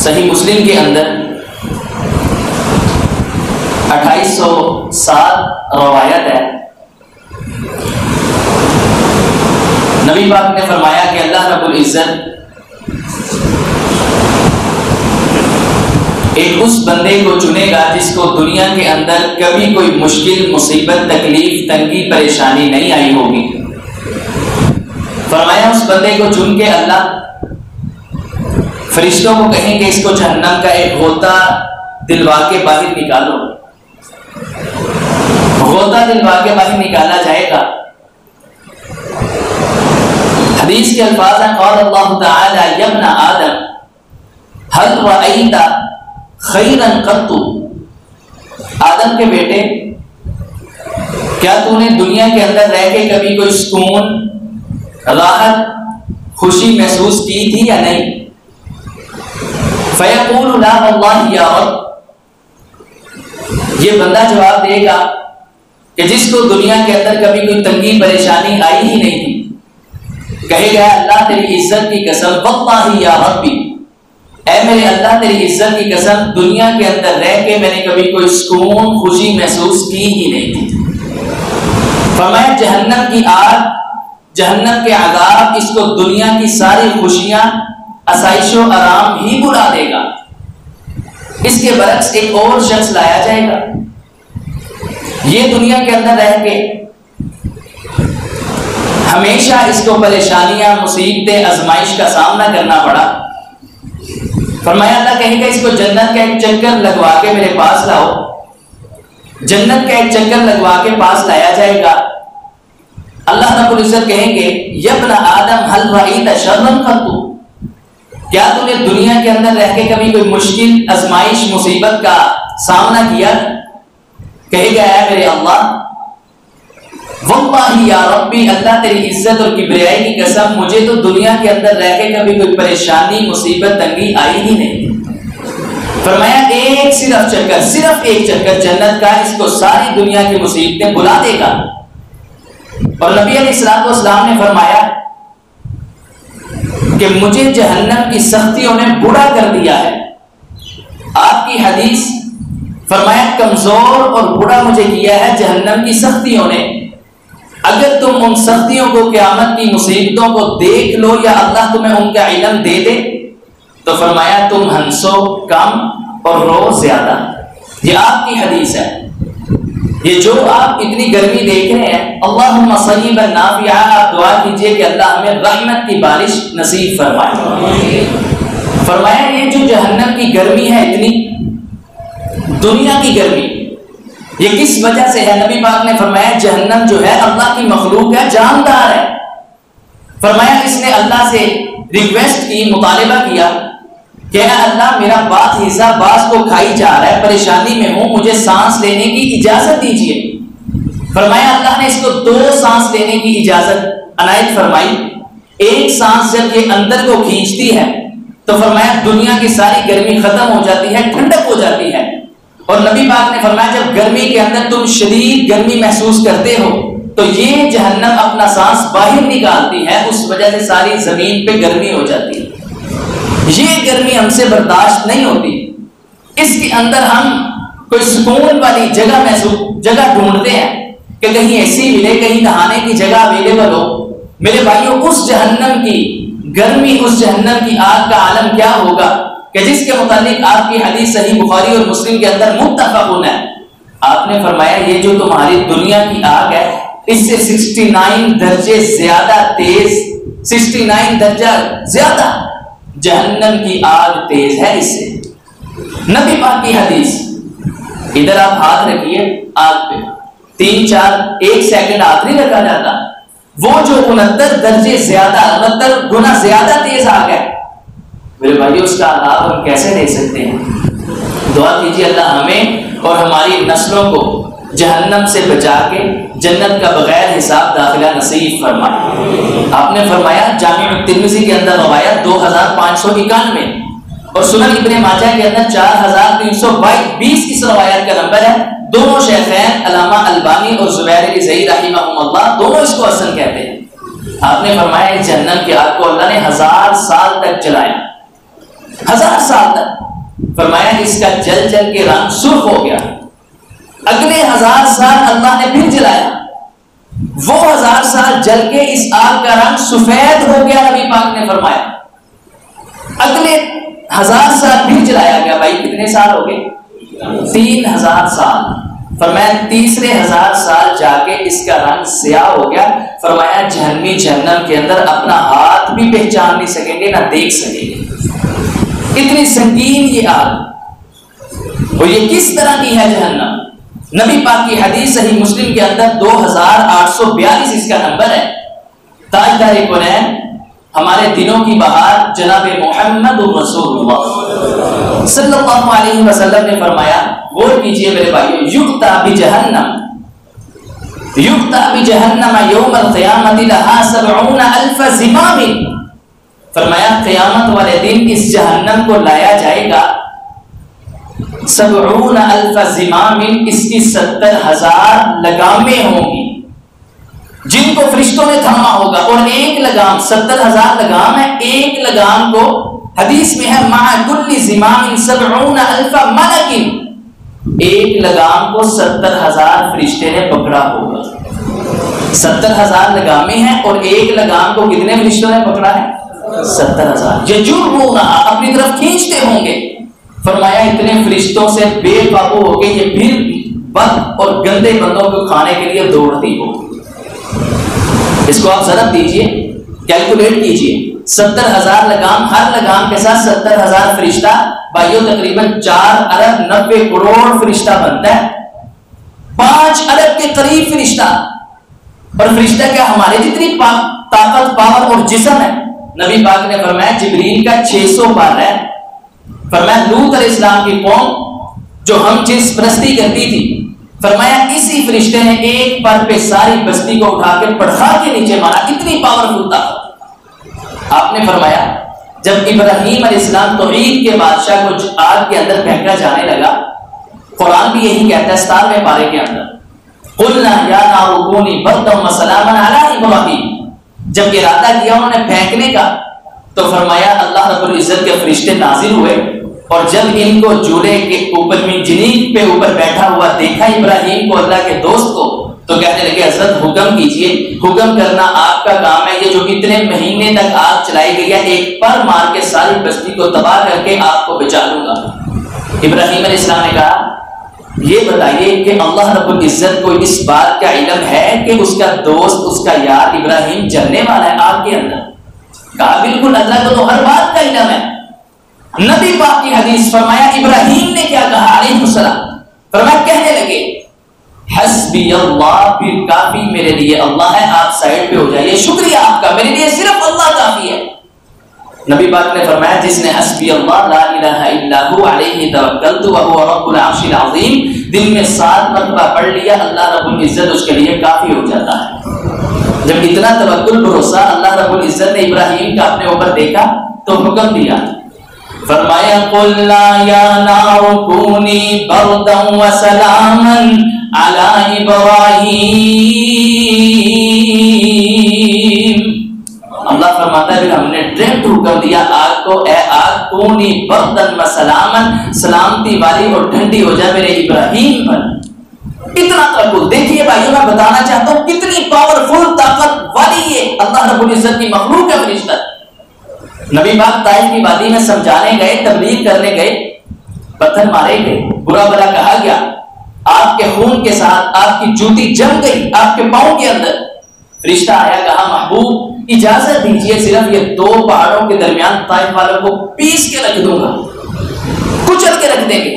صحیح مسلم کے اندر 2807 روایت ہے، نبی پاک نے فرمایا کہ اللہ رب العزت ایک اس بندے کو چنے گا جس کو دنیا کے اندر کبھی کوئی مشکل، مصیبت، تکلیف، تنگی، پریشانی نہیں آئی ہوگی۔ فرمایا اس بندے کو چن کے اللہ فرشتوں کو کہیں کہ اس کو جہنم کا ایک غوطہ دلوا کے باہر نکالو۔ غوطہ دلوا کے باہر نکالا جائے گا۔ حدیث کے الفاظ ہیں، قال اللہ تعالی یا ابن آدم هل رأیت خیرا قط، آدم کے بیٹے کیا تو نے دنیا کے اندر رہ کے کبھی کوئی سکون، راحت، خوشی محسوس کی تھی یا نہیں؟ فیقول لا واللہ یا رب، یہ بندہ جواب دے گا کہ جس کو دنیا کے اندر کبھی کوئی تنگی پریشانی آئی ہی نہیں تھی، کہے گا اللہ تیری عزت کی قسم، واللہ یا ربی، اے میرے اللہ تیری عزت کی قسم، دنیا کے اندر رہ کے میں نے کبھی کوئی سکون، خوشی محسوس کی ہی نہیں تھی۔ فرمایا جہنم کی آگ، جہنم کے عذاب اس کو دنیا کی ساری خوشیاں، آسائش و آرام ہی بلا دے گا۔ اس کے برعکس ایک اور شخص لایا جائے گا، یہ دنیا کے اندر رہ کے ہمیشہ اس کو پریشانیاں، مصیبتیں، آزمائش کا سامنا کرنا پڑا۔ فرمایا اللہ کہے گا اس کو جنت کا ایک چکر لگوا کے میرے پاس لاؤ۔ جنت کا ایک چکر لگوا کے پاس لایا جائے گا۔ اللہ رب العزت کہیں گے یا ابن آدم هل رأیت شرا قط، کیا تو نے دنیا کے اندر رہ کے کبھی کوئی مشکل، آزمائش، مصیبت کا سامنا کیا؟ کہے گا اے میرے اللہ، واللہ یا ربی، اللہ تیری عزت اور کبریائی کی قسم، مجھے تو دنیا کے اندر رہ کے کبھی کوئی پریشانی، مصیبت، تنگی آئی ہی نہیں۔ فرمایا ایک صرف چکر، صرف ایک چکر جنت کا اس کو ساری دنیا کی مصیبتیں بلا دے گا۔ اور نبی علیہ الصلوۃ والسلام نے فرمایا کہ مجھے جہنم کی سختیوں نے بوڑھا کر دیا ہے۔ آپ کی حدیث، فرمایا کمزور اور بوڑھا مجھے کیا ہے جہنم کی سختیوں نے۔ اگر تم ان سختیوں کو، قیامت کی مصیبتوں کو دیکھ لو یا اللہ تمہیں ان کا علم دے دے تو فرمایا تم ہنسو کم اور رو زیادہ۔ یہ آپ کی حدیث ہے۔ یہ جو آپ اتنی گرمی دیکھ رہے ہیں، اللہم صیبا نافعا، آپ دعا کیجئے کہ اللہ ہمیں رحمت کی بارش نصیب فرمائے۔ فرمایا یہ جو جہنم کی گرمی ہے، اتنی دنیا کی گرمی، یہ کس وجہ سے ہے؟ نبی پاک نے فرمایا جہنم جو ہے اللہ کی مخلوق ہے، جاندار ہے۔ فرمایا اس نے اللہ سے ریکویسٹ کی، مطالبہ کیا کہ اے اللہ میرا بعض حصہ بعض کو کھائی جا رہا ہے، پریشانی میں ہوں، مجھے سانس لینے کی اجازت دیجیے۔ فرمایا اللہ نے اس کو 2 سانس لینے کی اجازت عنایت فرمائی۔ ایک سانس جب یہ اندر کو کھینچتی ہے تو فرمایا دنیا کی ساری گرمی ختم ہو جاتی ہے، ٹھنڈک ہو جاتی ہے۔ اور نبی پاک نے فرمایا جب گرمی کے اندر تم شدید گرمی محسوس کرتے ہو تو یہ جہنم اپنا سانس باہر نکالتی ہے، اس وجہ سے ساری زمین پہ گرمی ہو جاتی ہے۔ یہ گرمی ہم سے برداشت نہیں ہوتی، اس کے اندر ہم کوئی سکون والی جگہ ڈھونڈتے ہیں کہ کہیں ایسی ملے، کہیں نہانے کی جگہ اویلیبل ہو۔ میرے بھائیوں اس جہنم کی گرمی، اس جہنم کی آگ کا عالم کیا ہوگا کہ جس کے متعلق آپ کی حدیث صحیح بخاری اور مسلم کے اندر متفقون ہے۔ آپ نے فرمایا یہ جو تمہاری دنیا کی آگ ہے اس سے 69 درجے زیادہ تیز، 69 درجہ زیادہ جہنم کی آگ تیز ہے اس سے۔ نبی پاک کی حدیث، ادھر آپ ہاتھ رکھیے آگ پہ، 1 سیکنڈ ہاتھ نہیں رکھا جاتا، وہ جو 69 درجے زیادہ، 69 گنا زیادہ تیز آگ ہے، میرے بھائی اس کا عذاب ہم کیسے لے سکتے ہیں؟ دعا کیجیے اللہ ہمیں اور ہماری نسلوں کو جہنم سے بچا کے جنت کا بغیر حساب داخلہ نصیب فرمائے۔ آپ نے فرمایا جامع ترمذی کے اندر روایت 2591 اور سنن ابن ماجہ کے اندر 4322 اس روایت کا نمبر ہے۔ دونوں شیخین علامہ البانی اور زبیر رضی رحمہم اللہ دونوں اس کو حسن کہتے ہیں۔ آپ نے فرمایا جہنم کی آگ کو اللہ نے 1000 سال تک جلایا، 1000 سال تک، فرمایا اس کا جل جل کے رنگ سرخ ہو گیا. اگلے 1000 سال اللہ نے پھر جلایا، وہ 1000 سال جل کے اس آگ کا رنگ سفید ہو گیا. نبی پاک نے فرمایا اگلے 1000 سال پھر جلایا گیا. بھائی کتنے سال ہو گئے؟ 3000 سال. فرمایا تیسرے 1000 سال جا کے اس کا رنگ سیاہ ہو گیا. فرمایا جہنمی جہنم کے اندر اپنا ہاتھ بھی پہچان نہیں سکیں گے، نہ دیکھ سکیں گے. اتنی سنگین یہ آگ، اور یہ کس طرح کی ہے جہنم؟ نبی پاک کی حدیث صحیح مسلم کے اندر 2842 اس کا نمبر ہے. تاجدار کونین ہمارے دنوں کی بہار جناب محمد رسول اللہ صلی اللہ علیہ وسلم نے فرمایا، غور کیجئے میرے بھائیو، یقطع بجہنم یوم القیامت لہا 70,000 زمام. فرمایا قیامت والے دن اس جہنم کو لایا جائے گا 70,000 زمام، اس کی 70,000 لگامیں ہوں گی جن کو فرشتوں نے تھاما ہوگا. اور ایک لگام، 70,000 لگام ہے، ایک لگام کو حدیث میں ہے مع کل زمام 70,000 ملک، ایک لگام کو 70,000 فرشتے نے پکڑا ہوگا. 70,000 لگامیں ہیں اور ایک لگام کو کتنے فرشتوں نے پکڑا ہے؟ 70,000. یہ جرم ہوگا، اپنی طرف کھینچتے ہوں گے. فرمایا اتنے فرشتوں سے بے قابو ہو کے یہ پھر بد اور گندے بندوں کو کھانے کے لیے دوڑتی ہوگی. اس کو آپ ضرب دیجئے، کیلکولیٹ کیجئے، 70,000 لگام، ہر لگام کے ساتھ 70,000 فرشتہ. بھائیو تقریباً 4,90,00,000,000 فرشتہ بنتا ہے، 5 ارب کے قریب فرشتہ. اور فرشتہ کیا ہمارے جتنی طاقت، پاور اور جسم ہے؟ نبی پاک نے فرمایا جبریل کا 600 بار ہے. فرمایا لوط علیہ السلام کی قوم جو ہم جنس پرستی کرتی تھی، فرمایا اسی فرشتے نے ایک پر پہ ساری بستی کو اٹھا کے پڑھا کے نیچے مارا. اتنی پاورفل تھا. آپ نے فرمایا جب ابراہیم علیہ السلام توحید کے بادشاہ کو آگ کے اندر پھینکا جانے لگا، قرآن بھی یہی کہتا ہے 17ویں پارے کے اندر، قلنا یا نار کونی بردا وسلاما علی ابراہیم. جب ارادہ کیا انہوں نے پھینکنے کا تو فرمایا اللہ رب العزت کے فرشتے نازل ہوئے، اور جب ان کو جولے کے اوپر میں جنیب پہ اوپر بیٹھا ہوا دیکھا ابراہیم کو، اللہ کے دوست کو، تو کہنے لگے حضرت حکم کیجئے. حکم کرنا آپ کا کام ہے. یہ جو اتنے مہینے تک آگ چلائی گئی ہے، ایک پر مار کے ساری بستی کو تباہ کر کے آپ کو بچا لوں گا. ابراہیم علیہ السلام نے کہا یہ بتائیے کہ اللہ رب العزت کو اس بات کا علم ہے کہ اس کا دوست، اس کا یار ابراہیم جلنے والا ہے آگ کے اندر؟ کہا بالکل، اللہ کو تو ہر بات کا علم ہے. نبی پاک کی حدیث، فرمایا ابراہیم نے کیا کہا علیہ السلام؟ فرمایا کہنے لگے حسبی اللہ، پھر کافی میرے لیے اللہ ہے، آپ سائڈ پہ ہو جائیے، شکریہ آپ کا، میرے لیے صرف اللہ کافی ہے. نبی پاک نے فرمایا جس نے حسبی اللہ لا الہ الا هو علیہ توکلت وهو رب العرش العظیم دن میں 7 مرتبہ پڑھ لیا، اللہ رب العزت اس کے لیے کافی ہو جاتا ہے. جب اتنا توکل بھروسہ اللہ رب العزت نے ابراہیم کا اپنے اوپر دیکھا تو حکم دیا، فرمایا قلنا یا نار کونی بردا وسلاما علی ابراہیم. اللہ فرماتا ہے ہم نے ڈائریکٹ حکم دیا آگ کو، اے آگ کونی بردا وسلاما، سلامتی والی اور ٹھنڈی ہو جائے میرے ابراہیم پر. اتنا توکل. دیکھیے بھائیوں میں بتانا چاہتا ہوں کتنی پاورفل طاقت والی یہ اللہ رب العزت کی مخلوق ہے فرشتہ. نبی پاک طائف کی وادی میں سمجھانے گئے، تبلیغ کرنے گئے، پتھر مارے گئے، برا بھلا کہا گیا، آپ کے خون کے ساتھ آپ کی جوتی جم گئی آپ کے پاؤں کے اندر. فرشتہ آیا، کہا محبوب اجازت دیجئے، صرف یہ 2 پہاڑوں کے درمیان طائف والوں کو پیس کے رکھ دوں گا، کچل کے رکھ دیں گے.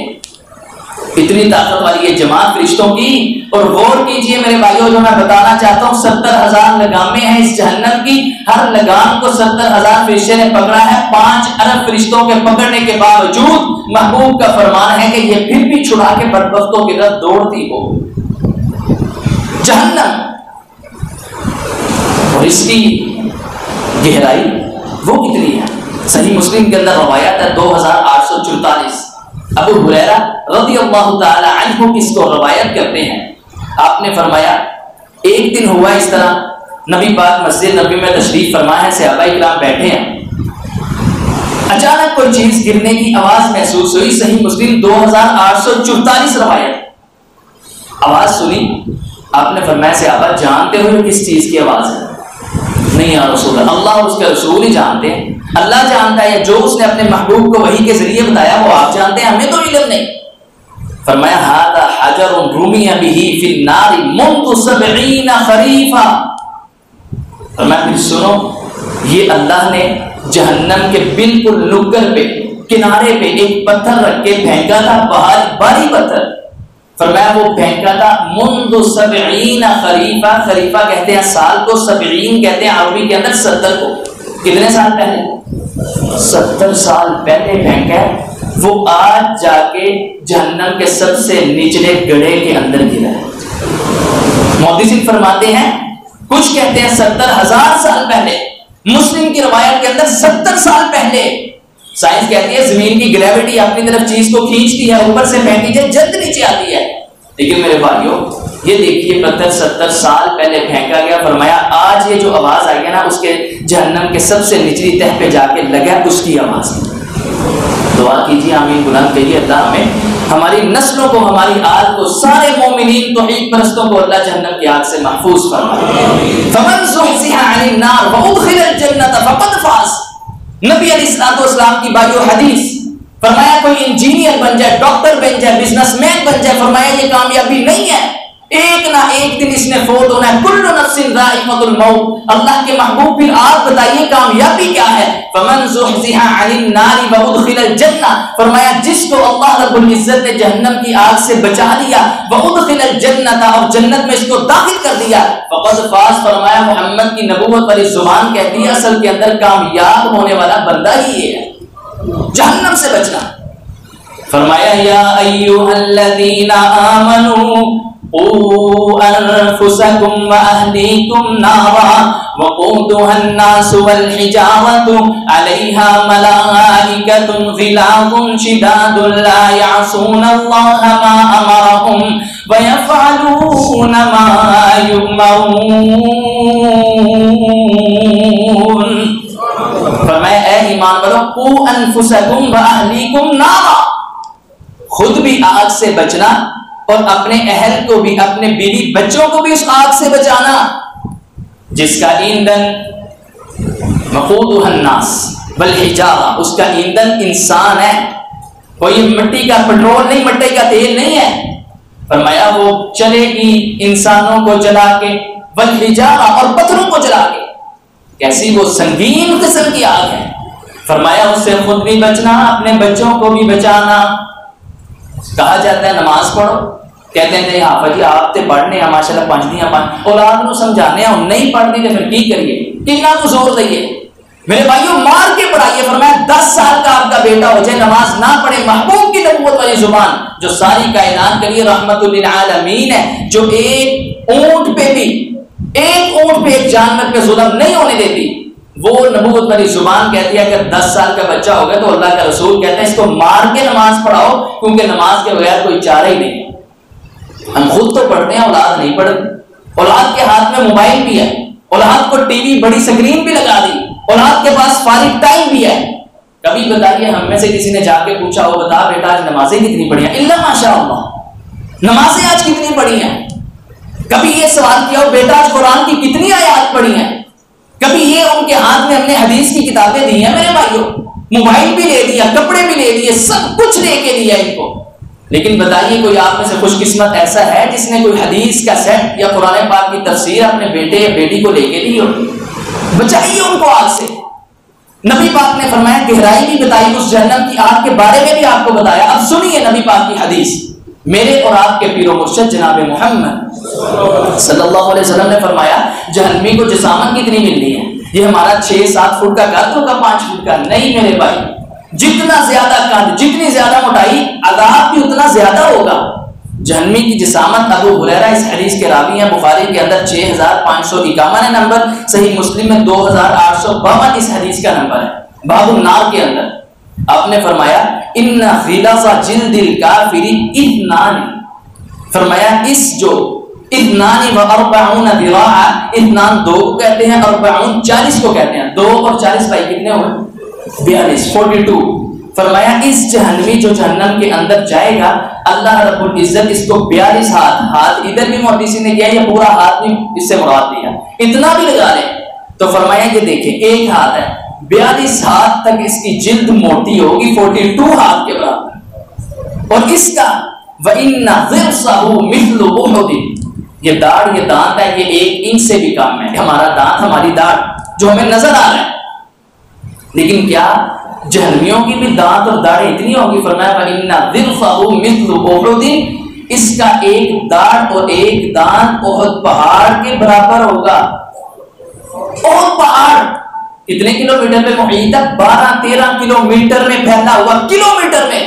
اتنی طاقت والی یہ جماعت فرشتوں کی. اور غور کیجئے میرے بھائیوں، جو میں بتانا چاہتا ہوں 70,000 لگامیں ہیں اس جہنم کی، ہر لگام کو 70,000 فرشتے نے پکڑا ہے. 5 ارب فرشتوں کے پکڑنے کے باوجود محبوب کا فرمان ہے کہ یہ پھر بھی چھڑا کے بدبختوں کی طرف دوڑتی ہو جہنم. اور اس کی گہرائی وہ کتنی ہے؟ صحیح مسلم کے اندر روایت ہے 2844. ابو ہریرہ رضی اللہ تعالی عنہ اس کو روایت کرتے ہیں. آپ نے فرمایا ایک دن ہوا اس طرح، نبی پاک مسجد نبی میں تشریف فرما ہے، صحابہ کرام بیٹھے ہیں. اچانک کوئی چیز گرنے کی آواز محسوس ہوئی. صحیح مسلم 2844 روایت. آواز سنی, آپ نے فرمایا صحابہ جانتے ہو کس چیز کی آواز ہے؟ نہیں یا رسول اللہ, اللہ اور اس کے رسول ہی جانتے ہیں. اللہ جانتا ہے, جو اس نے اپنے محبوب کو وحی کے ذریعے بتایا وہ آپ جانتے ہیں, ہمیں تو علم نہیں. فرمایا ھذا حجر رمی بہ فی النار منذ 70 خریفا. فرمایا پھر سنو, یہ اللہ نے جہنم کے بالکل نگر پہ, کنارے پہ ایک پتھر رکھ کے پھینکا تھا, بھاری پتھر. فرمایا وہ پھینکا تھا منذ 70 خریفا. خریفا کہتے ہیں سال کو, 70 کہتے ہیں عربی کے اندر 70 کو. کتنے سال پہلے؟ 70 سال پہلے پھینکا ہے. وہ آج جا کے جہنم کے سب سے نچلے گڑھے کے اندر گرا ہے. محدثین فرماتے ہیں, کچھ کہتے ہیں 70,000 سال پہلے. مسلم کی روایت کے اندر 70 سال پہلے. سائنس کہتی ہے زمین کی گریوٹی اپنی طرف چیز کو کھینچتی ہے, اوپر سے پھینکی جائے جلد نیچے آتی ہے. لیکن میرے بھائیوں یہ دیکھیے پتھر 70 سال پہلے پھینکا گیا. فرمایا آج یہ جو آواز آئی ہے نا, اس کے جہنم کے سب سے نچلی تہ پہ جا کے لگا, اس کی آواز. دعا کیجیے آمین بلند کہیے, اللہ ہمیں ہماری نسلوں کو, ہماری آل کو, سارے مومنین توحید پرستوں کو اللہ جہنم کی آگ سے محفوظ فرمائے. فمن زحزح عن النار وادخل الجنۃ فقد فاز. نبی علیہ الصلوۃ والسلام کی بائیو حدیث. فرمایا کوئی انجینئر بن جائے, ڈاکٹر بن جائے, بزنس مین بن جائے, فرمایا یہ کامیابی نہیں ہے, ایک نہ ایک دن اس نے فوت ہونا ہے. کل نفس ذائقۃ الموت. اللہ کے محبوب پھر آپ بتائیے کامیابی کیا ہے؟ فمن زحزح عن النار وادخل الجنہ. فرمایا جس کو اللہ رب العزت نے جہنم کی آگ سے بچا لیا, وادخل الجنہ, اور جنت میں اس کو داخل کر دیا, فقد فاز. فرمایا محمد کی نبوت والی زبان کہتی ہے اصل کے اندر کامیاب ہونے والا بندہ ہی یہ ہے, جہنم سے بچنا. فرمایا یا ایھا الذین آمنوا قوا انفسکم واہلیکم نارا وقودها الناس والحجارۃ علیہا ملائکۃ غلاظ شداد لا یعصون اللہ ما امرهم ویفعلون ما یؤمرون. فرمایا اے ایمان والو, قوا انفسکم واہلیکم نارا, خود بھی آگ سے بچنا اور اپنے اہل کو بھی, اپنے بیوی بچوں کو بھی اس آگ سے بچانا جس کا ایندھن وقودها الناس والحجارہ, اس کا ایندھن انسان ہے, کوئی مٹی کا پٹرول نہیں, مٹی کا تیل نہیں ہے. فرمایا وہ چلے گی انسانوں کو جلا کے, والحجارہ, اور پتھروں کو جلا کے. کیسی وہ سنگین قسم کی آگ ہے. فرمایا اس سے خود بھی بچنا, اپنے بچوں کو بھی بچانا. کہا جاتا ہے نماز پڑھو, کہتے ہیں نہیں حافظ جی آپ تے پڑھنے ہیں ماشاءاللہ پانچ اولاد نو سمجھانے ہیں, نہیں پڑھنی تو پھر کی کریے, کتنا کو زور دئیے. میرے بھائیوں مار کے پڑھائیے. فرمایا 10 سال کا آپ کا بیٹا ہو جائے نماز نہ پڑھے, محبوب کی نبوت والی زبان جو ساری کائنات کے لیے رحمت للعالمین ہے, جو ایک اونٹ پہ بھی, ایک اونٹ پہ ایک جانور پہ ظلم نہیں ہونے دیتی, وہ نبوت والی زبان کہتی ہے اگر 10 سال کا بچہ ہوگا تو اللہ کا رسول کہتا ہے اس کو مار کے نماز پڑھاؤ, کیونکہ نماز کے بغیر کوئی چارہ ہی نہیں. ہم خود تو پڑھتے ہیں, اولاد نہیں پڑھتی. اولاد کے ہاتھ میں موبائل بھی ہے, اولاد کو ٹی وی بڑی سکرین بھی لگا دی, اولاد کے پاس فارغ ٹائم بھی ہے. کبھی بتائیے ہم میں سے کسی نے جا کے پوچھا ہو بتا بیٹا آج نمازیں کتنی پڑھی ہیں؟ الا ماشاء اللہ, نمازیں آج کتنی پڑھی ہیں. کبھی یہ سوال کیا ہو بیٹا آج قرآن کی کتنی آیات پڑھی ہیں؟ کبھی یہ ان کے ہاتھ میں ہم نے حدیث کی کتابیں دی ہیں. میرے بھائیوں موبائل بھی لے دیا, کپڑے بھی لے دیے, سب کچھ لے کے دیا ان کو. لیکن بتائیے کوئی آپ میں سے خوش قسمت ایسا ہے جس نے کوئی حدیث کا سیٹ یا قرآن پاک کی تفسیر اپنے بیٹے یا بیٹی کو لے کے دی ہو؟ بچائیے ان کو آگ سے. نبی پاک نے فرمایا گہرائی بھی بتائی, اس جہنم کی آگ کے بارے میں بھی آپ کو بتایا. اب سنیے نبی پاک کی حدیث. میرے اور آپ کے پیر و مرشد جناب محمد صلی اللہ علیہ وسلم نے فرمایا جہنمی کو جسامت کتنی ملنی ہے؟ یہ ہمارا 6-7 فٹ کا قد ہوگا, 5 فٹ کا نہیں میرے بھائی. جتنا زیادہ قد, جتنی زیادہ موٹائی, عذاب بھی اتنا زیادہ ہوگا. جہنمی کی جسامت. ابو ہریرہ اس حدیث کے راوی ہیں, بخاری کے اندر 6551 ہے نمبر, صحیح مسلم میں 2852 اس حدیث کا نمبر ہے, باب النار کے اندر. آپ نے فرمایا ان غلاظ جلد الکافر اثنان. فرمایا اس جو اثنان و 40 ذراع, اثنان 2 کو کہتے ہیں, 40 40 کو کہتے ہیں. 2 اور 40 بھائی کتنے ہوئے؟ 42 فرمایا اس جہنمی جو جہنم کے اندر جائے گا اللہ رب العزت اس کو 42 ہاتھ ادھر بھی محدثی نے کیا یہ پورا ہاتھ بھی اس سے مراد لیا اتنا بھی لگا لیں تو فرمایا کہ دیکھیں ایک ہاتھ ہے 42 ہاتھ تک اس کی جلد موٹی ہوگی 42 ہاتھ کے برابر اور اس کا وَإِنَّ ضِرْسَهُ مِثْلُ أُحُدٍ یہ داڑھ یہ دانت ہے یہ 1 انچ سے بھی کم ہے ہمارا دانت ہماری داڑھ جو ہمیں نظر آ رہا ہے لیکن کیا جہنمیوں کی بھی دانت اور داڑھیں اتنی ہوگی فرمایا وَإِنَّ ضِرْسَهُ مِثْلُ أُحُدٍ اس کا ایک داڑھ اور ایک دانت احد پہاڑ کے برابر ہوگا احد پہاڑ کتنے کلومیٹر پہ محیط ہے 12-13 کلومیٹر میں پھیلا ہوا کلومیٹر میں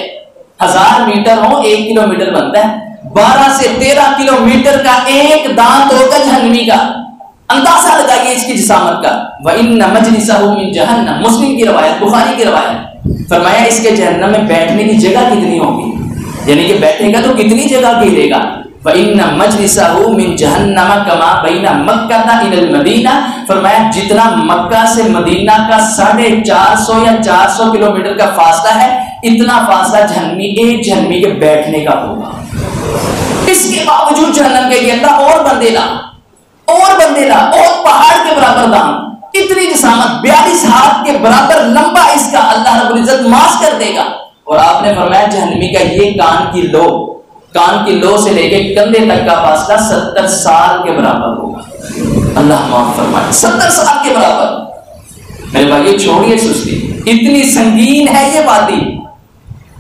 1000 میٹر ہو 1 کلومیٹر بنتا ہے 12 سے 13 کلومیٹر کا ایک دانت ہوگا جہنمی کا اندازہ لگائیے اس کی جسامت کا وَإِنَّ مَجْلِسَهُ مِنْ جَهَنَّمَ مسلم کی روایت بخاری کی روایت فرمایا اس کے جہنم میں بیٹھنے کی جگہ کتنی ہوگی یعنی کہ بیٹھے گا تو کتنی جگہ گھیرے گا وَإِنَّ مَجْلِسَهُ مِنْ جَهَنَّمَ كَمَا بَيْنَ مَكَّةَ إِلَى الْمَدِينَةِ فرمایا جتنا مکہ سے مدینہ کا 450 یا 400 کلومیٹر کا فاصلہ ہے اتنا فاصلہ جہنمی ایک جہنمی کے بیٹھنے کا ہوگا اس کے باوجود جہنم کے لیے اللہ اور بندے لا اور پہاڑ کے برابر دام اتنی جسامت 42 ہاتھ کے برابر لمبا اس کا اللہ رب العزت ماس کر دے گا اور آپ نے فرمایا جہنمی کا یہ کان کی لو سے لے کے کندھے تک کا فاصلہ 70 سال کے برابر ہوگا اللہ معاف فرمائے 70 سال کے برابر میرے بھائی چھوڑیے سستی اتنی سنگین ہے یہ وادی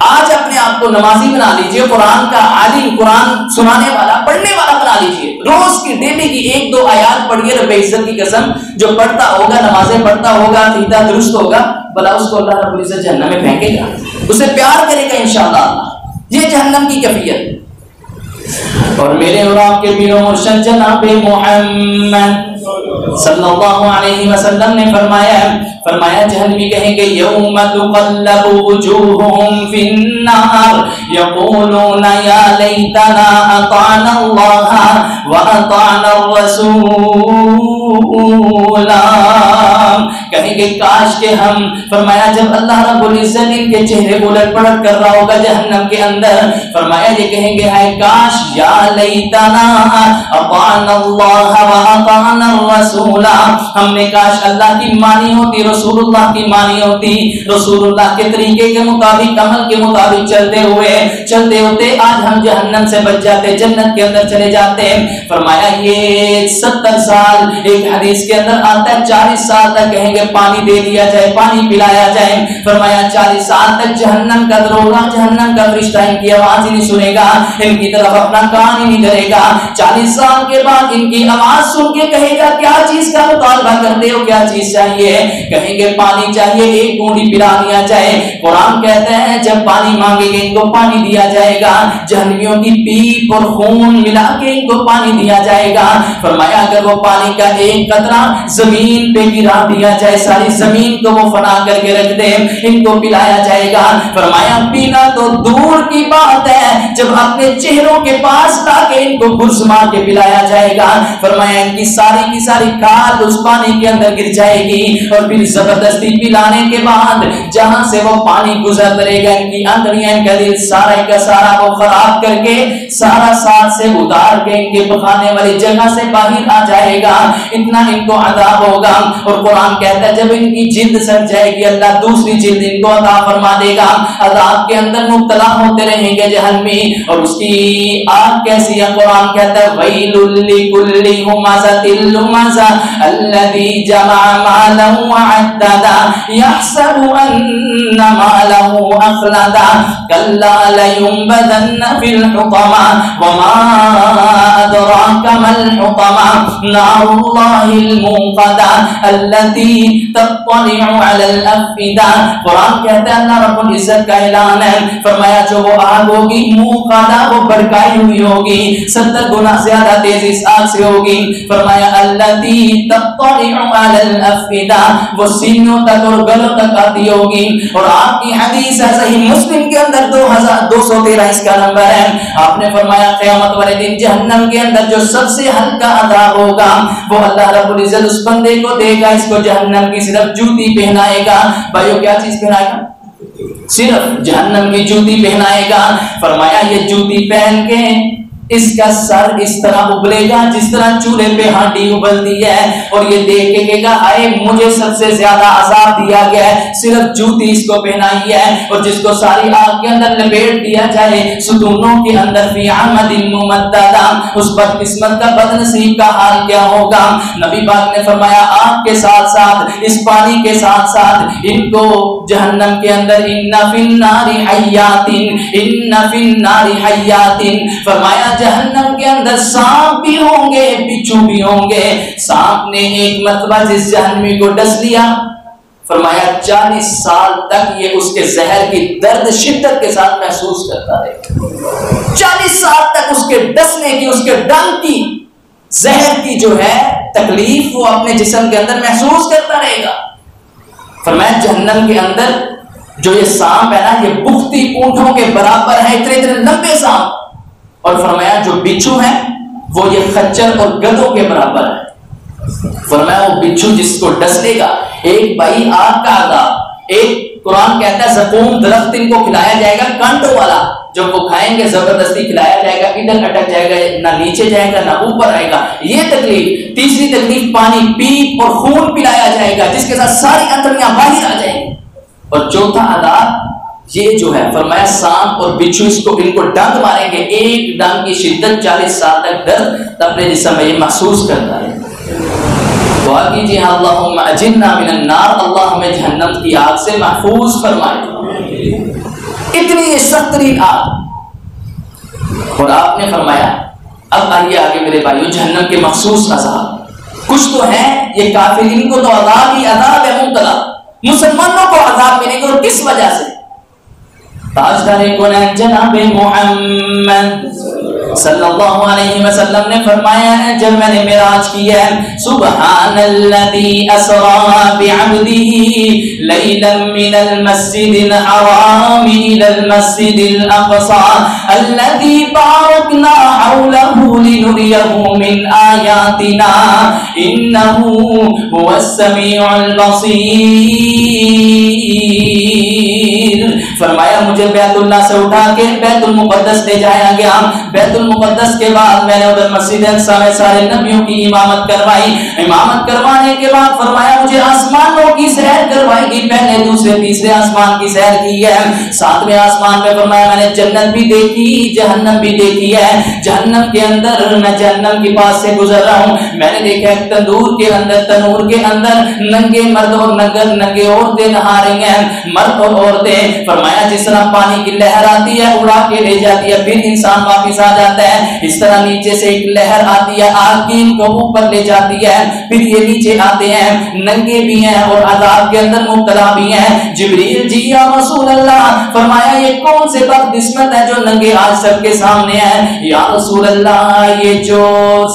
آج اپنے آپ کو نمازی بنا لیجئے قرآن کا عالم قرآن سنانے والا پڑھنے والا بنا لیجئے روز کی ڈیلی کی 1-2 آیات پڑھیے رب عزت کی قسم جو پڑھتا ہوگا نمازیں پڑھتا ہوگا عقیدہ درست ہوگا بلا اس کو اللہ رب العزت جہنم میں پھینکے گا اسے پیار کرے گا انشاءاللہ یہ جہنم کی کیفیت اور میرے اور آپ کے پیر و مرشد جناب محمد صلی اللہ علیہ وسلم نے فرمایا جہنمی کہیں گے یوم تقلب وجوہہم فی النار یقولون یا لیتنا اطعنا اللہ واطعنا الرسول کہیں گے کاش کہ ہم فرمایا جب اللہ رب العزت ان کے چہرے الٹ پلٹ کر رہا ہوگا جہنم کے اندر فرمایا یہ کہیں گے ہائے کاش یا لیتنا اطعنا اللہ واطعنا الرسول ہم نے کاش اللہ کی مانی ہوتی رسول اللہ کی مانی ہوتی رسول اللہ کے طریقے کے مطابق عمل کے مطابق چلتے ہوتے آج ہم جہنم سے بچ جاتے جنت کے اندر چلے جاتے فرمایا یہ 70 سال ایک حدیث کے اندر آتا ہے 40 سال تک کہیں گے پانی دے دیا جائے پانی پلایا جائے فرمایا 40 سال تک جہنم کا دروازہ جہنم کا فرشتہ ان کی آواز ہی نہیں سنے گا ان کی طرف اپنا کان ہی نہیں دھرے گا 40 سال کے بعد ان کی آواز سن کے کہے گا کیا چیز کا مطالبہ کرتے ہو کیا چیز چاہیے کہیں گے پانی چاہیے ایک گھونٹ پلا دیا جائے قرآن کہتا ہے جب پانی مانگے گے ان کو پانی دیا جائے گا جہنمیوں کی پیپ اور خون ملا کے ان کو پانی دیا جائے گا فرمایا اگر وہ پانی کا ایک قطرہ زمین پہ گرا دیا جائے ساری زمین کو وہ فنا کر کے رکھ دے ان کو پلایا جائے گا فرمایا پینا تو دور کی بات ہے جب اپنے چہروں کے پاس لا کے ان کو گرز مار کے پلایا جائے گا فرمایا ان کی ساری کھاد اس پانی کے اندر گر جائے گی اور پھر زبردستی پلانے کے بعد جہاں سے وہ پانی گزر کرے گا ان کی اندریاں ان کا دل سارا کا سارا وہ خراب کر کے سارا ساتھ سے اتار کے ان کے پکانے والی جگہ سے باہر آ جائے گا اتنا ان کو عذاب ہوگا اور قرآن کہتا ہے جب ان کی جلد سڑ جائے گی اللہ دوسری جلد ان کو عطا فرما دے گا عذاب کے اندر مبتلا ہوتے رہیں گے جہنمی اور اس کی آگ کیسی ہے قرآن کہتا ہے ویل لکل ہمزۃ لمزہ الذی جمع مالا وعددا یحسب ان ماله اخلدا کلا لینبذن فی الحطمہ وما ادراک ما الحطمہ نار اللہ الموقدہ التي تطلع على الافئدہ قرآن کہتا ہے اللہ رب العزت کا اعلان ہے فرمایا جو وہ آگ ہوگی موقدہ وہ بھڑکائی ہوئی ہوگی 70 گنا زیادہ تیز اس آگ سے ہوگی فرمایا التي تطلع على الافئدہ وہ سینوں تک اور گلوں تک آتی ہوگی اور آپ کی حدیث ہے صحیح صحیح مسلم کے اندر 2213 اس کا نمبر ہے. آپ نے فرمایا قیامت والے دن جہنم کے اندر جو سب سے ہلکا عذاب ہوگا وہ اللہ رب العزت اس بندے کو دے گا. اس کو جہنم کی صرف جوتی پہنائے گا. بھائیو کیا چیز پہنائے گا؟ صرف جہنم کی جوتی پہنائے گا. فرمایا یہ جوتی پہن کے اس کا سر اس طرح ابلے گا جس طرح چولہے پہ ہانڈی ابلتی ہے, اور یہ دیکھ کے کہے گا ہائے مجھے سب سے زیادہ عذاب دیا گیا ہے, صرف جوتی اس کو پہنائی ہے. اور جس کو ساری آگ کے اندر لپیٹ دیا جائے ستونوں کے اندر فی عمد ممددہ, اس بدقسمت کا بد نصیب کا حال کیا ہوگا؟ نبی پاک نے فرمایا آگ کے ساتھ ساتھ اس پانی کے ساتھ ساتھ ان کو جہنم کے اندر ان فی النار حیات, ان فی النار حیات, فرمایا جہنم کے اندر سانپ بھی ہوں گے بچھو بھی ہوں گے. سانپ نے ایک مرتبہ جس جہنمی کو ڈس لیا, فرمایا 40 سال تک یہ اس کے زہر کی درد شدت کے ساتھ محسوس کرتا رہے. 40 سال تک اس کے ڈسنے کی, اس کے ڈنگ کی, زہر کی جو ہے تکلیف وہ اپنے جسم کے اندر محسوس کرتا رہے گا. فرمایا جہنم کے اندر جو یہ سانپ ہے نا یہ بختی اونٹوں کے برابر ہے, اتنے اتنے لمبے سانپ. اور فرمایا جو بچھو ہے وہ یہ خچر اور گدھوں کے برابر ہے. فرمایا وہ بچھو جس کو ڈس لے گا, ایک بھائی آگ کا عذاب, ایک قرآن کہتا ہے زقوم درخت ان کو کھلایا جائے گا کانٹوں والا, جب وہ کھائیں گے زبردستی کھلایا جائے گا, ادھر اٹک جائے گا, نہ نیچے جائے گا نہ اوپر آئے گا, یہ تکلیف. تیسری تکلیف پانی پیپ اور خون پلایا جائے گا جس کے ساتھ ساری انتڑیاں باہر آ جائیں گی. اور چوتھا عذاب یہ جو ہے فرمایا سانپ اور بچھو اس کو ان کو ڈنگ ماریں گے, ایک ڈنگ کی شدت 40 سال تک درد اپنے جسم میں یہ محسوس کرتا ہے. دعا کیجیے اللہم اجرنا من النار, اللہ ہمیں جہنم کی آگ سے محفوظ فرمائے. اتنی یہ سخت آگ. اور آپ نے فرمایا اب آئیے آگے میرے بھائیو جہنم کے مخصوص عذاب. کچھ تو ہیں یہ کافرین کو تو عذاب ہی عذاب ہے مبتلا, مسلمانوں کو عذاب ملے گا. اور کس وجہ سے؟ تاجدار کونین جناب محمد صلی اللہ علیہ وسلم نے فرمایا ہے جب میں نے معراج کیا ہے, سبحان الذی اسری بعبدہ لیلا من المسجد الحرام الى المسجد الاقصى الذی بارکنا حولہ لنریہ من آیاتنا انہ هو السمیع البصیر. فرمایا مجھے بیت اللہ سے اٹھا کے بیت المقدس لے جایا گیا. بیت المقدس کے بعد میں نے ادھر مسجد اقصی میں سارے نبیوں کی امامت کروائی. امامت کروانے کے بعد فرمایا مجھے آسمانوں کی سیر کروائی گی. پہلے دوسرے تیسرے آسمان کی سیر کی ہے. 7ویں آسمان پہ فرمایا میں نے جنت بھی دیکھی جہنم بھی دیکھی ہے. جہنم کے اندر میں جہنم کے پاس سے گزر رہا ہوں, میں نے دیکھا ایک تنور کے اندر ننگے مرد اور ننگے عورتیں نہا رہی ہیں, مرد اور عورتیں. فرمایا جس طرح پانی کی لہر آتی ہے اڑا کے لے جاتی ہے پھر انسان واپس آ جاتا ہے, اس طرح نیچے سے ایک لہر آتی ہے آگ کی ان کو اوپر لے جاتی ہے, پھر یہ نیچے آتے ہیں ننگے بھی ہیں اور عذاب کے اندر مبتلا بھی ہیں. جبریل جی یا رسول اللہ, فرمایا یہ کون سے بدقسمت ہے جو ننگے آج سب کے سامنے ہیں؟ یا رسول اللہ یہ جو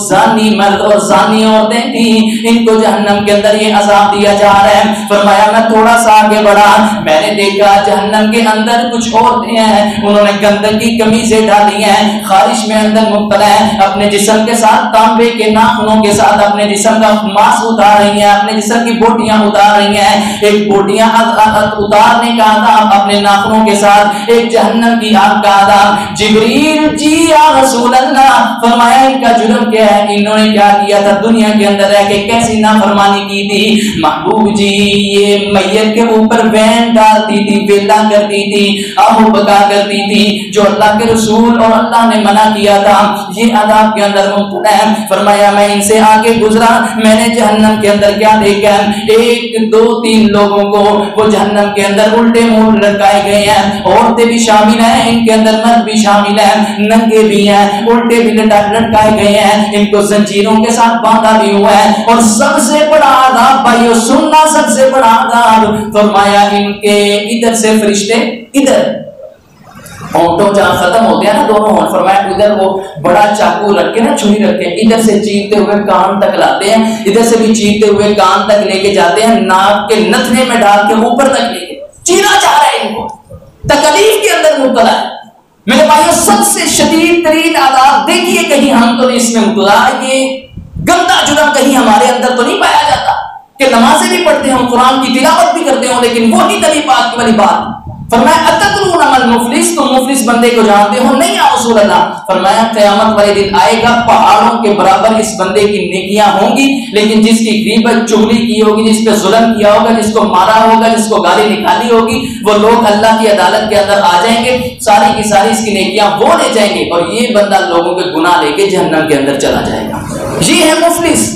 زانی مرد اور زانی عورتیں تھیں ان کو جہنم کے اندر یہ عذاب دیا جا رہا ہے. فرمایا میں تھوڑا سا آگے بڑھا, میں نے دیکھا جہنم کے اندر کچھ عورتیں ہیں انہوں نے گندم کی قمیضیں ڈالی ہیں, خارش میں اندر مبتلا ہے, اپنے جسم کے ساتھ تانبے کے ناخنوں کے ساتھ اپنے جسم کا ماس اتار رہی ہیں, اپنے جسم کی بوٹیاں اتار رہی ہیں. ایک بوٹیاں اتارنے کا عذاب اپنے ناخنوں کے ساتھ, ایک جہنم کی آگ کا عذاب. جبریل جی یا رسول اللہ, فرمایا ان کا جرم کیا ہے, انہوں نے کیا کیا تھا دنیا کے اندر رہ کے, کیسی نافرمانی کی تھی؟ محبوب جی یہ میت کے اوپر وین ڈالتی تھی, ویلا کرتی تھی, آہو بکا کرتی تھی, جو اللہ کے رسول اور اللہ نے منع کیا تھا, یہ عذاب کے اندر مبتلا ہے. فرمایا میں ان سے آگے گزرا, میں نے جہنم کے اندر کیا دیکھا, 1 2 3 لوگوں کو وہ جہنم کے اندر الٹے منہ لٹکائے گئے ہیں. عورتیں بھی شامل ہیں ان کے اندر, مرد بھی شامل ہیں, ننگے بھی ہیں, الٹے بھی لٹکائے گئے ہیں, ان کو زنجیروں کے ساتھ باندھا بھی ہوا ہے. اور سب سے بڑا عذاب بھائیو سننا, سب سے بڑا عذاب, فرمایا ان کے ادھر سے فرشتے ادھر ہونٹوں جہاں ختم ہوتے ہیں نا دونوں ہونٹ, فرمایا ادھر وہ بڑا چاقو رکھ کے نا چھری رکھ کے ادھر سے چیرتے ہوئے کان تک لاتے ہیں, ادھر سے بھی چیرتے ہوئے کان تک لے کے جاتے ہیں, ناک کے نتنے میں ڈال کے اوپر تک لے کے چیرنا چاہ رہے ہیں ان کو. تکلیف کے اندر مبتلا ہے. میرے بھائیوں سب سے شدید ترین عذاب دیکھیے کہیں ہم تو نہیں اس میں مبتلا. یہ گندا جرم کہیں ہمارے اندر تو نہیں پایا جاتا کہ نمازیں بھی پڑھتے ہوں, قرآن کی تلاوت بھی کرتے ہوں, لیکن وہی نبی پاک کی والی بات. فرمایا اتدرون من المفلس, تم مفلس بندے کو جانتے ہو؟ نہیں یا رسول اللہ. فرمایا قیامت والے دن آئے گا, پہاڑوں کے برابر اس بندے کی نیکیاں ہوں گی, لیکن جس کی غیبت چغلی کی ہوگی, جس پہ ظلم کیا ہوگا, جس کو مارا ہوگا, جس کو گالی نکالی ہوگی, وہ لوگ اللہ کی عدالت کے اندر آ جائیں گے, ساری کی ساری اس کی نیکیاں وہ لے جائیں گے, اور یہ بندہ لوگوں کے گناہ لے کے جہنم کے اندر چلا جائے گا. یہ ہے مفلس.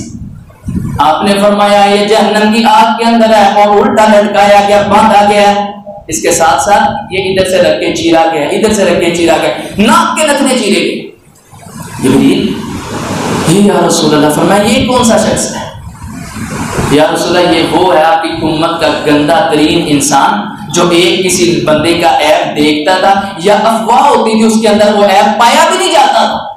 آپ نے فرمایا یہ جہنم کی آگ کے اندر ہے اور الٹا لٹکایا گیا, باندھا گیا ہے. اس کے ساتھ ساتھ یہ ادھر سے رکھ کے چیرا گیا, ادھر سے رکھ کے چیرا گیا, ناک کے نتنے چیرے گئے. جبریل یہ یا رسول اللہ. فرمایا یہ کون سا شخص ہے؟ یا رسول اللہ یہ وہ ہے آپ کی امت کا گندا ترین انسان جو ایک کسی بندے کا عیب دیکھتا تھا, یا افواہ ہوتی تھی اس کے اندر وہ عیب پایا بھی نہیں جاتا تھا,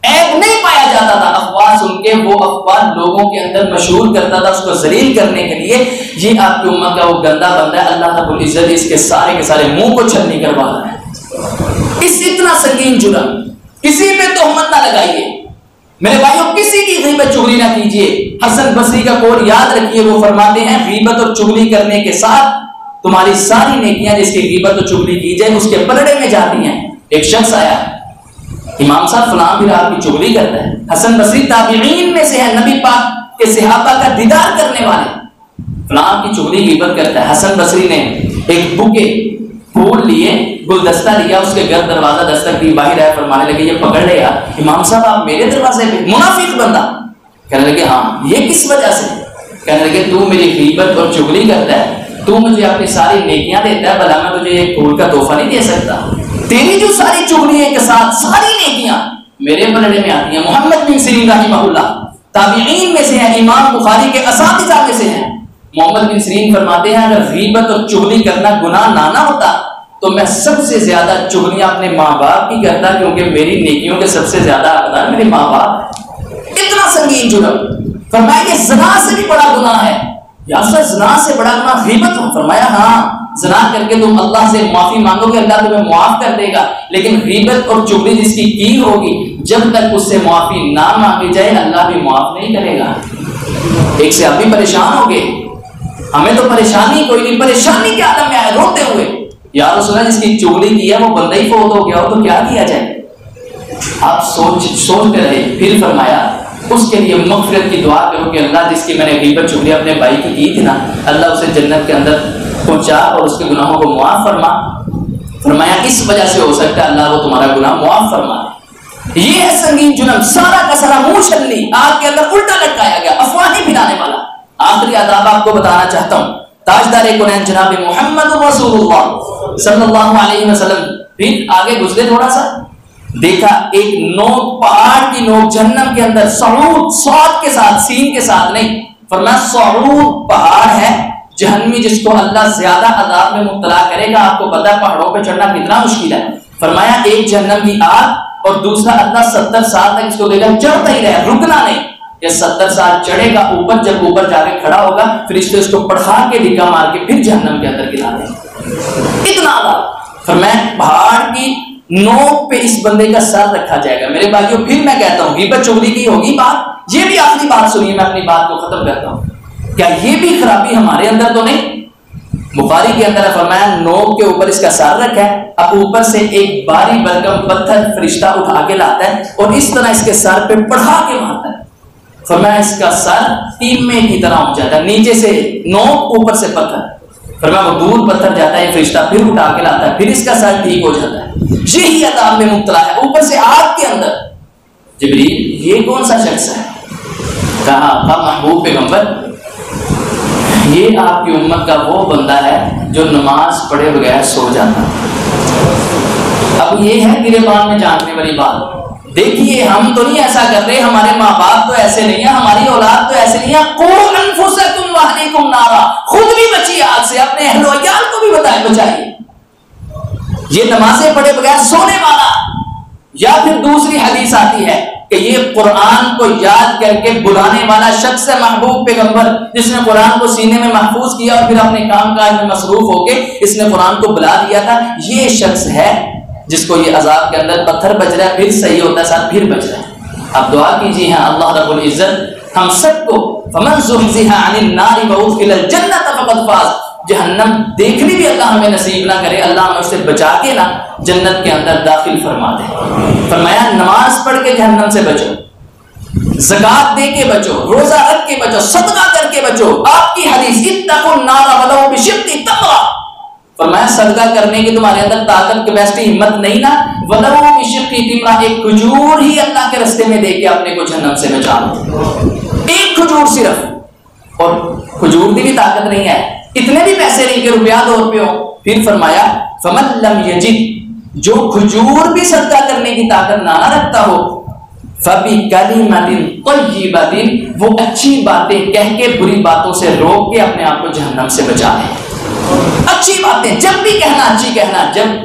عیب نہیں پایا جاتا تھا, افواہ سن کے وہ افواہ لوگوں کے اندر مشہور کرتا تھا اس کو ذلیل کرنے کے لیے. یہ آپ کی امت کا وہ گندا بندہ ہے, اللہ رب العزت اس کے سارے منہ کو چھلنی کروا رہا ہے. اس اتنا سنگین جرم کسی پہ تہمت نہ لگائیے میرے بھائیوں, کسی کی غیبت چغلی نہ کیجیے. حسن بصری کا قول یاد رکھیے, وہ فرماتے ہیں غیبت اور چغلی کرنے کے ساتھ تمہاری ساری نیکیاں جس کی غیبت اور چغلی کی جائے اس کے پلڑے میں جاتی ہیں. ایک شخص آیا, امام صاحب فلاں بھی آپ کی چغلی کرتا ہے. حسن بصری تابعین میں سے ہے, نبی پاک کے صحابہ کا دیدار کرنے والے, فلاں کی چغلی غیبت کرتا ہے. حسن بصری نے ایک بکے پھول لیے, گلدستہ لیا, اس کے گھر دروازہ دستک دی, باہر آئے, فرمانے لگے یہ پکڑ لے یار, امام صاحب آپ میرے دروازے پہ. منافق بندہ کہنے لگے ہاں یہ کس وجہ سے؟ کہنے لگے تو میری غیبت اور چغلی کرتا ہے, تو مجھے اپنی ساری نیکیاں دیتا ہے, بھلا میں تجھے ایک پھول کا تحفہ نہیں دے سکتا؟ تیری جو ساری چغلیوں کے ساتھ ساری نیکیاں میرے پلڑے میں آتی ہیں. محمد بن سیرین رحمہ اللہ تابعین میں سے ہیں, امام بخاری کے اساتذہ میں سے ہیں. محمد بن سیرین فرماتے ہیں اگر غیبت اور چغلی کرنا گناہ نہ ہوتا تو میں سب سے زیادہ چغلیاں اپنے ماں باپ کی کرتا, کیونکہ میری نیکیوں کے سب سے زیادہ حقدار میرے ماں باپ. اتنا سنگین جرم. فرمایا کہ زنا سے بھی بڑا گناہ ہے. یا زنا سے بڑا گناہ غیبت ہو؟ فرمایا ہاں, زنا کر کے تم اللہ سے معافی مانگو گے اللہ تمہیں معاف کر دے گا, لیکن غیبت اور چغلی جس کی ہوگی جب تک اس سے معافی نہ مانگی جائے اللہ بھی معاف نہیں کرے گا. ایک سے آپ بھی پریشان ہو گئے, ہمیں تو پریشانی کوئی نہیں, پریشانی کے عالم میں آئے روتے ہوئے, یا رسول اللہ جس کی چغلی کی ہے وہ بندہ ہی فوت ہو گیا ہو تو کیا کیا جائے؟ آپ سوچتے رہے. پھر فرمایا اس کے لیے مغفرت کی دعا کرو کہ اللہ جس کی میں نے غیبت چغلی اپنے بھائی کی تھی نا, اللہ اسے جنت کے اندر پہنچا اور اس کے گناہوں کو معاف فرما. فرمایا اس وجہ سے ہو سکتا ہے اللہ وہ تمہارا گناہ معاف فرما. یہ ہے سنگین جرم, سارا کا سارا منہ چھلنی آگ کے اندر الٹا لٹکایا گیا, افواہیں پھیلانے والا. آخری آداب آپ کو بتانا چاہتا ہوں. تاجدار کونین جناب محمد رسول اللہ صلی اللہ علیہ وسلم پھر آگے گزرے تھوڑا سا, دیکھا ایک نوک, پہاڑ کی نوک جہنم کے اندر, صعود صاد کے ساتھ, سین کے ساتھ نہیں, فرمایا صعود پہاڑ ہے جہنمی جس کو اللہ زیادہ عذاب میں مبتلا کرے گا. آپ کو پتا ہے پہاڑوں پہ چڑھنا کتنا مشکل ہے. فرمایا ایک جہنم کی آگ اور دوسرا اللہ 70 سال تک اس کو لے کر چڑھتا ہی رہے, رکنا نہیں. یہ 70 سال چڑھے گا اوپر, جب اوپر جا کے کھڑا ہوگا فرشتے اس کو پڑھا کے ڈھکا مار کے پھر جہنم کے اندر گرا دیں. اتنا عذاب. فرمایا پہاڑ کی نوک پہ اس بندے کا سر رکھا جائے گا. میرے بھائیوں پھر میں کہتا ہوں غیبت چغلی کی ہوگی بات, یہ بھی آخری بات سنیے, میں اپنی بات کو ختم کرتا ہوں. کیا یہ بھی خرابی ہمارے اندر تو نہیں؟ بخاری کے اندر فرمایا نوک کے اوپر اس کا سر رکھا ہے, اب اوپر سے ایک باری برگم پتھر فرشتہ اٹھا کے لاتا ہے اور اس طرح اس کے سر پہ پڑھا کے مارتا ہے. فرمایا اس کا سر تیمے کی طرح ہو جاتا ہے, نیچے سے نوک اوپر سے پتھر. فرمایا وہ دور پتھر جاتا ہے, فرشتہ پھر اٹھا کے لاتا ہے, پھر اس کا سر ٹھیک ہو جاتا ہے. یہی عذاب میں مبتلا ہے, اوپر سے آگ کے اندر. جبریل یہ کون سا شخص ہے؟ کہا آپ محبوب پیغمبر یہ آپ کی امت کا وہ بندہ ہے جو نماز پڑھے بغیر سو جاتا. اب یہ ہے گریبان میں جاننے والی بات. دیکھیے ہم تو نہیں ایسا کر رہے, ہمارے ماں باپ تو ایسے نہیں ہیں, ہماری اولاد تو ایسے نہیں ہے. قوا انفسکم واہلیکم نارا, خود بھی بچیے آگ سے, اپنے اہل و عیال کو بھی بچائیے. یہ نمازیں پڑھے بغیر سونے والا. یا پھر دوسری حدیث آتی ہے کہ یہ قرآن کو یاد کر کے بلانے والا شخص ہے محبوب پیغمبر، جس نے قرآن کو سینے میں محفوظ کیا اور پھر اپنے کام کاج میں مصروف ہو کے اس نے قرآن کو بلا دیا تھا، یہ شخص ہے جس کو یہ عذاب کے اندر پتھر بج رہا ہے، پھر صحیح ہوتا ہے ساتھ پھر بج رہا ہے۔ آپ دعا کیجیے ہیں اللہ رب العزت ہم سب کو فمن زحزح عن النار وادخل الجنہ فقد فاز، جہنم دیکھنی بھی اللہ ہمیں نصیب نہ کرے، اللہ ہمیں اس سے بچا کے نہ جنت کے اندر داخل فرما دے۔ فرمایا نماز پڑھ کے جہنم سے بچو، زکات دے کے بچو، روزہ رکھ کے بچو، صدقہ کر کے بچو۔ آپ کی حدیث اتقوا النار ولو بشق تمرہ، فرمایا صدقہ کرنے کی تمہارے اندر طاقت کیپیسٹی ہمت نہیں نا، ولو بشق تمرہ، ایک کھجور ہی اللہ کے راستے میں دے کے اپنے کو جہنم سے بچا لو، ایک کھجور صرف، اور کھجور کی بھی طاقت نہیں ہے، اتنے بھی پیسے نہیں کہ روپیہ 2 روپے ہو۔ پھر فرمایا فمن لم یجد، جو کھجور بھی صدقہ کرنے کی طاقت نہ رکھتا ہو، فَبِكَلِمَةٍ طَيِّبَةٍ، وہ اچھی باتیں کہہ کے بری باتوں سے روک کے اپنے آپ کو جہنم سے بچا لے۔ اچھی باتیں جب بھی کہنا، اچھی کہنا، جب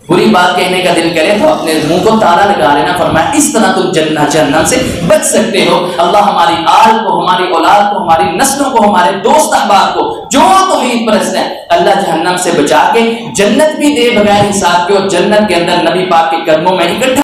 بری بات کہنے کا دل کرے تو اپنے منہ کو تالا لگا لینا۔ فرمایا اس طرح تم جہنم سے بچ سکتے ہو۔ اللہ ہماری آل کو، ہماری اولاد کو، ہماری نسلوں کو، ہمارے دوست احباب کو جو توحید پرست ہیں، اللہ جہنم سے بچا کے جنت بھی دے بغیر حساب کے، اور جنت کے اندر نبی پاک کے قدموں میں اکٹھا